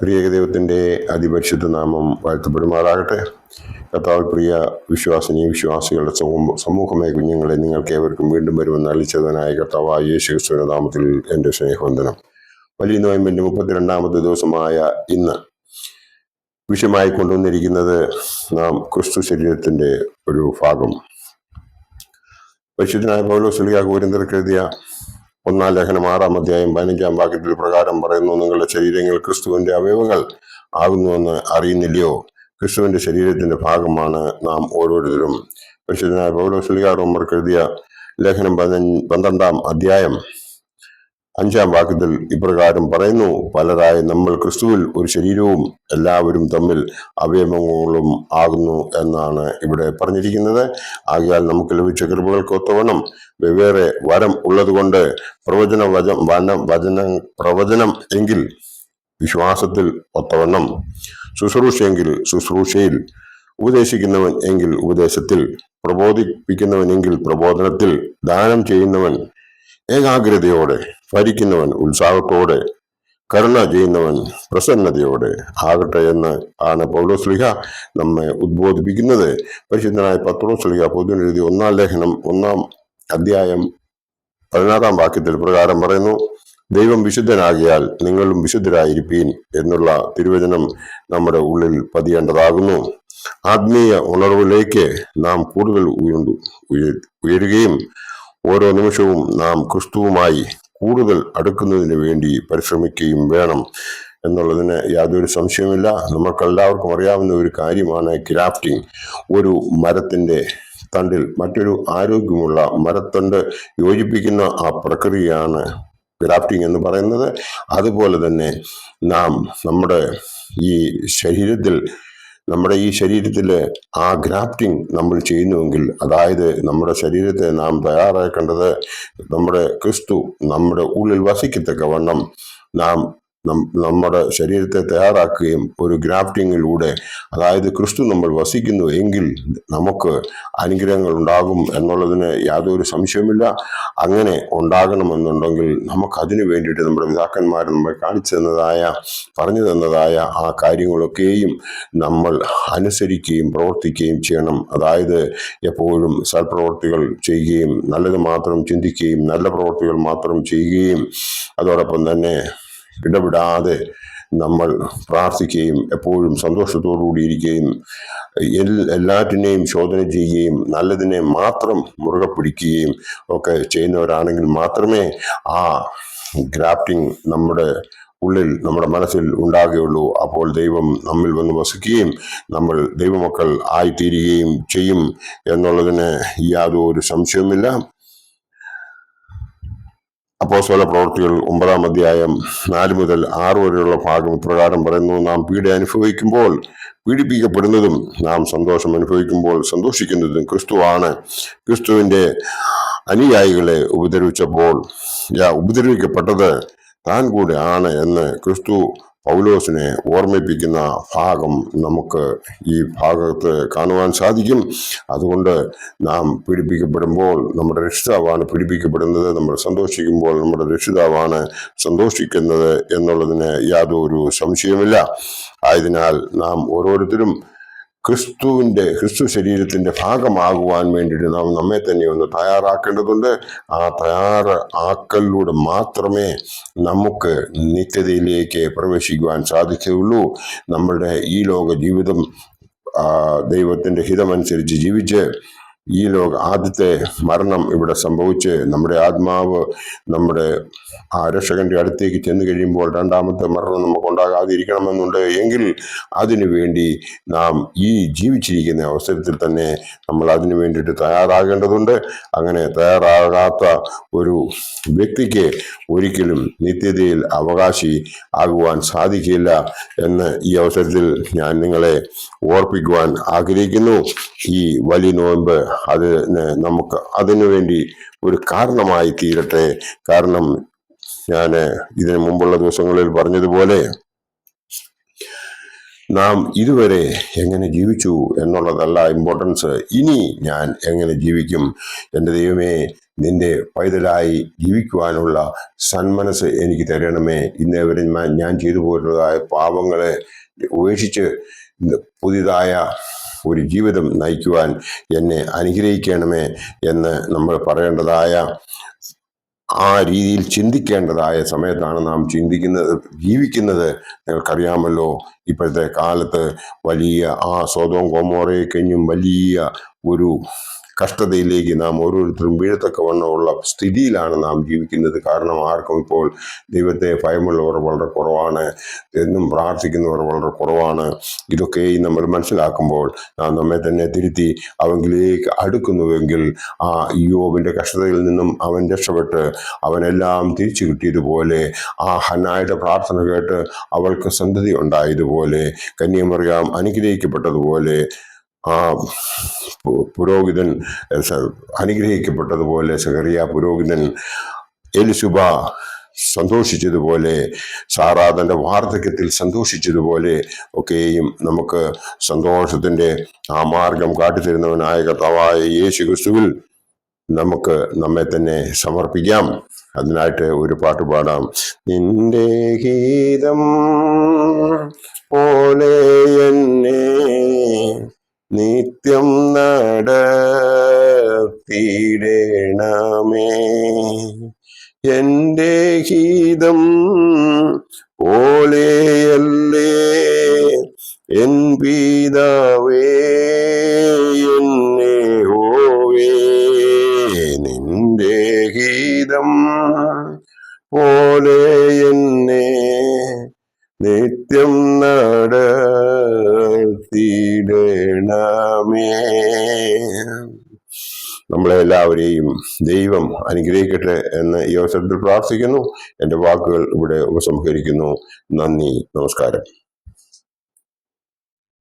ത്രിയേക ദൈവത്തിൻ്റെ അതിപരിശുദ്ധ നാമം വാഴ്ത്തപ്പെടുമാറാകട്ടെ. കർത്താവ് പ്രിയ വിശ്വാസിനി വിശ്വാസികളുടെ സമൂഹമായ കുഞ്ഞുങ്ങളെ നിങ്ങൾക്ക് ഏവർക്കും വീണ്ടും വരുമെന്ന് അറിയിച്ചതിനായ കർത്താവായ യേശു ക്രിസ്തുവിന്റെ നാമത്തിൽ എൻ്റെ സ്നേഹവന്ദനം. വലിയ നോയമ്പിൻ്റെ 32ാമത്തെ ദിവസമായ ഇന്ന് വിഷയമായി കൊണ്ടുവന്നിരിക്കുന്നത് നാം ക്രിസ്തു ശരീരത്തിൻ്റെ ഒരു ഭാഗം. പരിശുദ്ധനായ പൗലോസ് ശ്ലീഹ കൊരിന്ത്യർക്ക് എഴുതിയ 1-ാം ലേഖനം 6-ാം അധ്യായം 15-ാം വാക്യത്തിൽ പ്രകാരം പറയുന്നു: നിങ്ങളുടെ ശരീരങ്ങൾ ക്രിസ്തുവിന്റെ അവയവങ്ങൾ ആകുന്നുവെന്ന് അറിയുന്നില്ലയോ? ക്രിസ്തുവിന്റെ ശരീരത്തിന്റെ ഭാഗമാണ് നാം ഓരോരുത്തരും. പരിശുദ്ധനായ പൗലോസ് ശ്ലീഹ റോമർക്ക് എഴുതിയ ലേഖനം 12-ാം അധ്യായം 5-ാം വാക്യത്തിൽ ഇപ്രകാരം പറയുന്നു: പലരായ നമ്മൾ ക്രിസ്തുവിൽ ഒരു ശരീരവും എല്ലാവരും തമ്മിൽ അവയവങ്ങളും ആകുന്നു എന്നാണ് ഇവിടെ പറഞ്ഞിരിക്കുന്നത്. ആകയാൽ നമുക്ക് ലഭിച്ച കൃപകൾക്ക് ഒത്തവണ്ണം വെവ്വേറെ വരം ഉള്ളതുകൊണ്ട് പ്രവചനം എങ്കിൽ വിശ്വാസത്തിൽ ഒത്തവണ്ണം, ശുശ്രൂഷയെങ്കിൽ ശുശ്രൂഷയിൽ, ഉപദേശിക്കുന്നവൻ എങ്കിൽ ഉപദേശത്തിൽ, പ്രബോധിപ്പിക്കുന്നവൻ എങ്കിൽ പ്രബോധനത്തിൽ, ദാനം ചെയ്യുന്നവൻ ഏകാഗ്രതയോടെ, ഭരിക്കുന്നവൻ ഉത്സാഹത്തോടെ, കരുണ ചെയ്യുന്നവൻ പ്രസന്നതയോടെ ആകട്ടെ എന്ന് ആണ് പൗലോസ് ശ്ലീഹ നമ്മെ ഉദ്ബോധിപ്പിക്കുന്നത്. പരിശുദ്ധനായ പത്രോസ് ശ്ലീഹ പൊതുവിനെഴുതി 1-ാം ലേഖനം 1-ാം അധ്യായം 16-ാം വാക്യത്തിൽ പ്രകാരം പറയുന്നു: ദൈവം വിശുദ്ധനാകിയാൽ നിങ്ങളും വിശുദ്ധരായിരിപ്പീൻ എന്നുള്ള തിരുവചനം നമ്മുടെ ഉള്ളിൽ പതിയേണ്ടതാകുന്നു. ആത്മീയ ഉണർവിലേക്ക് നാം കൂടുതൽ ഉയരുകയും ഓരോ നിമിഷവും നാം ക്രിസ്തുവുമായി കൂടുതൽ അടുക്കുന്നതിന് വേണ്ടി പരിശ്രമിക്കുകയും വേണം എന്നുള്ളതിന് യാതൊരു സംശയവുമില്ല. നമുക്കെല്ലാവർക്കും അറിയാവുന്ന ഒരു കാര്യമാണ് ഗ്രാഫ്റ്റിംഗ്. ഒരു മരത്തിന്റെ തണ്ടിൽ മറ്റൊരു ആരോഗ്യമുള്ള മരത്തണ്ട് യോജിപ്പിക്കുന്ന ആ പ്രക്രിയയാണ് ഗ്രാഫ്റ്റിംഗ് എന്ന് പറയുന്നത്. അതുപോലെ തന്നെ നാം നമ്മുടെ ഈ ശരീരത്തിൽ ആ ഗ്രാഫ്റ്റിംഗ് നമ്മൾ ചെയ്യുന്നുവെങ്കിൽ, അതായത് നമ്മുടെ ശരീരത്തെ നാം തയ്യാറാക്കേണ്ടത് നമ്മുടെ ക്രിസ്തു നമ്മുടെ ഉള്ളിൽ വസിക്കത്തക്കവണ്ണം നാം നമ്മുടെ ശരീരത്തെ തയ്യാറാക്കുകയും ഒരു ഗ്രാഫ്റ്റിങ്ങിലൂടെ, അതായത് ക്രിസ്തു നമ്മൾ വസിക്കുന്നു എങ്കിൽ നമുക്ക് അനുഗ്രഹങ്ങൾ ഉണ്ടാകും എന്നുള്ളതിന് യാതൊരു സംശയവുമില്ല. അങ്ങനെ ഉണ്ടാകണമെന്നുണ്ടെങ്കിൽ നമുക്കതിനു വേണ്ടിയിട്ട് നമ്മുടെ പിതാക്കന്മാർ നമ്മൾ പറഞ്ഞു തന്നതായ ആ കാര്യങ്ങളൊക്കെയും നമ്മൾ അനുസരിക്കുകയും പ്രവർത്തിക്കുകയും ചെയ്യണം. അതായത് എപ്പോഴും സൽപ്രവർത്തികൾ ചെയ്യുകയും നല്ലത് മാത്രം ചിന്തിക്കുകയും നല്ല പ്രവർത്തികൾ മാത്രം ചെയ്യുകയും അതോടൊപ്പം തന്നെ ഇടപെടാതെ നമ്മൾ പ്രാർത്ഥിക്കുകയും എപ്പോഴും സന്തോഷത്തോടുകൂടി ഇരിക്കുകയും എല്ലാറ്റിനെയും ശോധന ചെയ്യുകയും നല്ലതിനെ മാത്രം മുറുകെ പിടിക്കുകയും ഒക്കെ ചെയ്യുന്നവരാണെങ്കിൽ മാത്രമേ ആ ഗ്രാഫ്റ്റിംഗ് നമ്മുടെ ഉള്ളിൽ, നമ്മുടെ മനസ്സിൽ ഉണ്ടാകുകയുള്ളൂ. അപ്പോൾ ദൈവം നമ്മിൽ വന്ന് വസിക്കുകയും നമ്മൾ ദൈവമക്കൾ ആയിത്തീരുകയും ചെയ്യും എന്നുള്ളതിന് യാതൊരു സംശയവുമില്ല. അപ്പോസ്തല പ്രവൃത്തികൾ 9-ാം അധ്യായം 4 മുതൽ 6 വരെയുള്ള ഭാഗം ഇപ്രകാരം പറയുന്നു: നാം പീഡ അനുഭവിക്കുമ്പോൾ പീഡിപ്പിക്കപ്പെടുന്നതും നാം സന്തോഷം അനുഭവിക്കുമ്പോൾ സന്തോഷിക്കുന്നതും ക്രിസ്തുവാണ്. ക്രിസ്തുവിന്റെ അനുയായികളെ ഉപദ്രവിക്കപ്പെട്ടത് താൻ കൂടെ ആണ് എന്ന് ക്രിസ്തു പൗലോസിനെ ഓർമ്മിപ്പിക്കുന്ന ഭാഗം നമുക്ക് ഈ ഭാഗത്ത് കാണുവാൻ സാധിക്കും. അതുകൊണ്ട് നാം പീഡിപ്പിക്കപ്പെടുമ്പോൾ നമ്മുടെ രക്ഷിതാവാണ് പീഡിപ്പിക്കപ്പെടുന്നത്, നമ്മൾ സന്തോഷിക്കുമ്പോൾ നമ്മുടെ രക്ഷിതാവാണ് സന്തോഷിക്കുന്നത് എന്നുള്ളതിന് യാതൊരു സംശയമില്ല. ആയതിനാൽ നാം ഓരോരുത്തരും ക്രിസ്തു ശരീരത്തിന്റെ ഭാഗമാകുവാൻ വേണ്ടിയിട്ട് നാം നമ്മെ തന്നെ ഒന്ന് തയ്യാറാക്കേണ്ടതുണ്ട്. ആ തയ്യാറാക്കലിലൂടെ മാത്രമേ നമുക്ക് നിത്യതയിലേക്ക് പ്രവേശിക്കുവാൻ സാധിക്കുകയുള്ളൂ. നമ്മളുടെ ഈ ലോക ജീവിതം ദൈവത്തിന്റെ ഹിതമനുസരിച്ച് ജീവിച്ച് ഈ ആദ്യത്തെ മരണം ഇവിടെ സംഭവിച്ച് നമ്മുടെ ആത്മാവ് നമ്മുടെ ആ രക്ഷകന്റെ അടുത്തേക്ക് ചെന്ന് കഴിയുമ്പോൾ രണ്ടാമത്തെ മരണം നമുക്ക് ഉണ്ടാകാതിരിക്കണമെന്നുണ്ട് എങ്കിൽ അതിനു വേണ്ടി നാം ഈ ജീവിച്ചിരിക്കുന്ന അവസരത്തിൽ തന്നെ നമ്മൾ അതിനു വേണ്ടിയിട്ട് തയ്യാറാകേണ്ടതുണ്ട്. അങ്ങനെ തയ്യാറാകാത്ത ഒരു വ്യക്തിക്ക് ഒരിക്കലും നിത്യതയിൽ അവകാശി ആകുവാൻ സാധിക്കില്ല എന്ന് ഈ അവസരത്തിൽ ഞാൻ നിങ്ങളെ ഓർപ്പിക്കുവാൻ ആഗ്രഹിക്കുന്നു. ഈ വലിയ നോയമ്പ് നമുക്ക് അതിനുവേണ്ടി ഒരു കാരണമായി തീരട്ടെ. കാരണം ഞാൻ ഇതിനു മുമ്പുള്ള ദിവസങ്ങളിൽ പറഞ്ഞതുപോലെ നാം ഇതുവരെ എങ്ങനെ ജീവിച്ചു എന്നുള്ളതല്ല ഇമ്പോർട്ടൻസ്. ഇനി ഞാൻ എങ്ങനെ ജീവിക്കും? എൻ്റെ ദൈവമേ, നിന്റെ പൈതലായി ജീവിക്കുവാനുള്ള സന്മനസ് എനിക്ക് തരണമേ. ഇന്നേവരെ ഞാൻ ചെയ്തു പോരുന്നതായ പാപങ്ങളെ ഉപേക്ഷിച്ച് പുതിയതായ ഒരു ജീവിതം നയിക്കുവാൻ എന്നെ അനുഗ്രഹിക്കണമേ എന്ന് നമ്മൾ പറയേണ്ടതായ ആ രീതിയിൽ ചിന്തിക്കേണ്ടതായ സമയത്താണ് നാം ജീവിക്കുന്നത്. നിങ്ങൾക്കറിയാമല്ലോ, ഇപ്പോഴത്തെ കാലത്ത് വലിയ സൊദോം ഗൊമോറയെ കഴിഞ്ഞും വലിയ ഒരു കഷ്ടതയിലേക്ക് നാം ഓരോരുത്തരും വീഴത്തക്കവണ്ണമുള്ള സ്ഥിതിയിലാണ് നാം ജീവിക്കുന്നത്. കാരണം ആർക്കും ഇപ്പോൾ ദൈവത്തെ ഭയമുള്ളവർ വളരെ കുറവാണ്, എന്നും പ്രാർത്ഥിക്കുന്നവർ വളരെ കുറവാണ്. ഇതൊക്കെയും നമ്മൾ മനസ്സിലാക്കുമ്പോൾ നാം നമ്മെ തന്നെ തിരുത്തി അവങ്കിലേക്ക് അടുക്കുന്നുവെങ്കിൽ ആ യോബിൻ്റെ കഷ്ടതയിൽ നിന്നും അവൻ രക്ഷപ്പെട്ട് അവനെല്ലാം തിരിച്ചു കിട്ടിയതുപോലെ, ആ ഹന്നായുടെ പ്രാർത്ഥന കേട്ട് അവൾക്ക് സന്തതി ഉണ്ടായതുപോലെ, കന്യാമറിയാം അനുഗ്രഹിക്കപ്പെട്ടതുപോലെ, ആ പുരോഹിതൻ അനുഗ്രഹിക്കപ്പെട്ടതുപോലെ, സഖറിയ പുരോഹിതൻ, എലിശുബ സന്തോഷിച്ചതുപോലെ, സാറാ തൻ്റെ വാർദ്ധക്യത്തിൽ സന്തോഷിച്ചതുപോലെ ഒക്കെയും നമുക്ക് സന്തോഷത്തിൻ്റെ ആ മാർഗം കാട്ടിത്തരുന്നവനായ കർത്താവായ യേശു ക്രിസ്തുവിൽ നമുക്ക് നമ്മെ തന്നെ സമർപ്പിക്കാം. അതിനായിട്ട് ഒരു പാട്ട് പാടാം. നിന്റെ ഗീതം പോലെ എന്നെ നിത്യം നടത്തിയിടണമേ. എൻ്റെ ഗീതം പോലെയല്ലേ എൻ പിതാവേ എന്നെ ഹോവേ. നിന്റെ ഗീതം പോലെ എന്നെ നിത്യം നടത്തിയിടണമേ. നമ്മളെല്ലാവരെയും ദൈവം അനുഗ്രഹിക്കട്ടെ എന്ന് ഈ അവസരത്തിൽ പ്രാർത്ഥിക്കുന്നു. എൻ്റെ വാക്കുകൾ ഇവിടെ ഉപസംഹരിക്കുന്നു. നന്ദി, നമസ്കാരം.